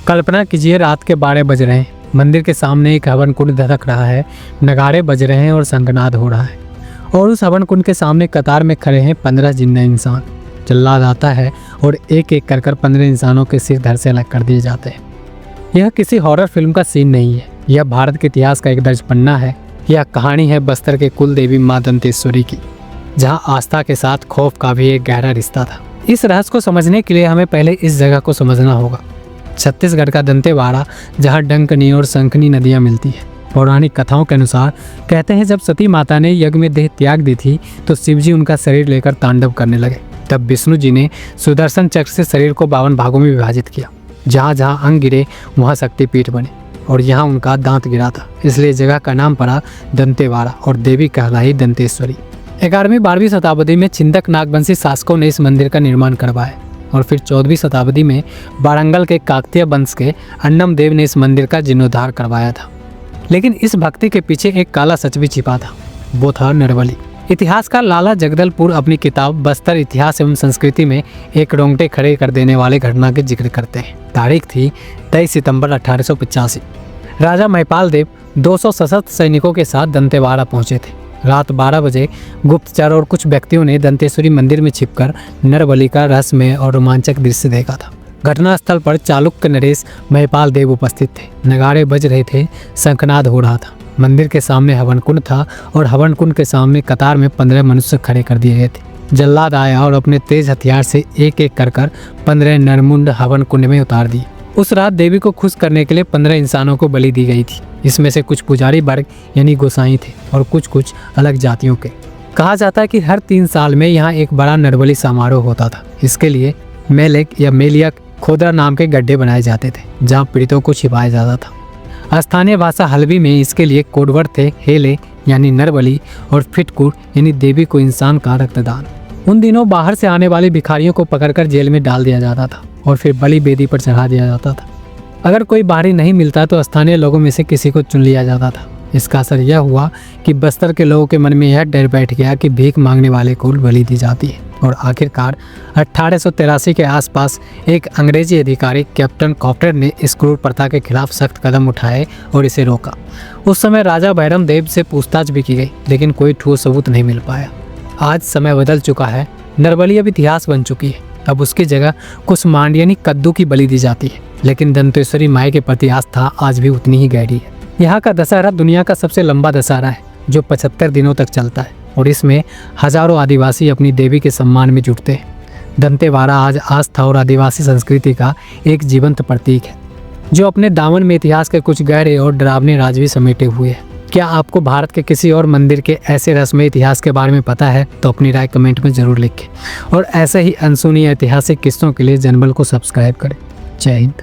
कल्पना कीजिए रात के 12 बज रहे हैं, मंदिर के सामने एक हवन कुंड धधक रहा है, नगाड़े बज रहे हैं और शंखनाद हो रहा है। और उस हवन कुंड के सामने कतार में खड़े हैं 15 जिन्ना इंसान। जल्लाद आता है और एक एक कर 15 इंसानों के सिर धड़ से अलग कर दिए जाते हैं। यह किसी हॉरर फिल्म का सीन नहीं है, यह भारत के इतिहास का एक दर्ज पन्ना है। यह कहानी है बस्तर के कुल देवी माँ दंतेश्वरी की, जहाँ आस्था के साथ खौफ का भी एक गहरा रिश्ता था। इस रहस्य को समझने के लिए हमें पहले इस जगह को समझना होगा। छत्तीसगढ़ का दंतेवाड़ा, जहाँ डंकनी और शंखनी नदियाँ मिलती है। पौराणिक कथाओं के अनुसार कहते हैं जब सती माता ने यज्ञ में देह त्याग दी थी तो शिवजी उनका शरीर लेकर तांडव करने लगे। तब विष्णु जी ने सुदर्शन चक्र से शरीर को 52 भागों में विभाजित किया। जहाँ जहाँ अंग गिरे वहाँ शक्तिपीठ बने और यहाँ उनका दांत गिरा था, इसलिए जगह का नाम पड़ा दंतेवाड़ा और देवी कहलाई दंतेश्वरी। 11वीं-12वीं शताब्दी में छिंदक नागवंशी शासकों ने इस मंदिर का निर्माण करवाया और फिर 14वीं शताब्दी में वारंगल के काकतीय वंश के अन्नम देव ने इस मंदिर का जीर्णोद्धार करवाया था। लेकिन इस भक्ति के पीछे एक काला सच भी छिपा था, वो था नरबली। इतिहासकार लाला जगदलपुर अपनी किताब बस्तर इतिहास एवं संस्कृति में एक रोंगटे खड़े कर देने वाले घटना के जिक्र करते हैं। तारीख थी 23 सितंबर 1885। राजा महिपाल देव 200 सशस्त्र सैनिकों के साथ दंतेवाड़ा पहुंचे थे। रात 12 बजे गुप्तचर और कुछ व्यक्तियों ने दंतेश्वरी मंदिर में छिपकर नरबली का रहस्यमय और रोमांचक दृश्य देखा था। घटनास्थल पर चालुक्य नरेश महिपाल देव उपस्थित थे। नगाड़े बज रहे थे, शंखनाद हो रहा था। मंदिर के सामने हवन कुंड था और हवन कुंड के सामने कतार में 15 मनुष्य खड़े कर दिए गए थे। जल्लाद आया और अपने तेज हथियार से एक एक कर 15 नरमुंड हवन कुंड में उतार दिए। उस रात देवी को खुश करने के लिए 15 इंसानों को बलि दी गई थी। इसमें से कुछ पुजारी वर्ग यानी गोसाई थे और कुछ अलग जातियों के। कहा जाता है कि हर 3 साल में यहाँ एक बड़ा नरबली समारोह होता था। इसके लिए मेलेक या मेलिया खोदरा नाम के गड्ढे बनाए जाते थे, जहाँ पीड़ितों को छिपाया जाता था। स्थानीय भाषा हल्बी में इसके लिए कोडवर्ड थे हेले यानी नरबली और फिटकुर यानी देवी को इंसान का रक्तदान। उन दिनों बाहर से आने वाले भिखारियों को पकड़कर जेल में डाल दिया जाता था और फिर बलि बेदी पर चढ़ा दिया जाता था। अगर कोई बाहरी नहीं मिलता तो स्थानीय लोगों में से किसी को चुन लिया जाता था। इसका असर यह हुआ कि बस्तर के लोगों के मन में यह डर बैठ गया कि भीख मांगने वाले को बलि दी जाती है। और आखिरकार 1883 के आसपास एक अंग्रेजी अधिकारी कैप्टन कॉप्टर ने इस क्रूर प्रथा के खिलाफ सख्त कदम उठाए और इसे रोका। उस समय राजा भैरम देव से पूछताछ भी की गई, लेकिन कोई ठोस सबूत नहीं मिल पाया। आज समय बदल चुका है, नरबली अब इतिहास बन चुकी है। अब उसकी जगह कुसमांड यानी कद्दू की बलि दी जाती है, लेकिन दंतेश्वरी माई के प्रति आस्था आज भी उतनी ही गहरी है। यहाँ का दशहरा दुनिया का सबसे लंबा दशहरा है, जो 75 दिनों तक चलता है और इसमें हजारों आदिवासी अपनी देवी के सम्मान में जुटते हैं। दंतेवाड़ा आज आस्था और आदिवासी संस्कृति का एक जीवंत प्रतीक है, जो अपने दामन में इतिहास के कुछ गहरे और डरावने राज भी समेटे हुए है। क्या आपको भारत के किसी और मंदिर के ऐसे रहस्यमय इतिहास के बारे में पता है? तो अपनी राय कमेंट में जरूर लिखें और ऐसे ही अनसुनी ऐतिहासिक किस्सों के लिए जनबल को सब्सक्राइब करें। जय हिंद।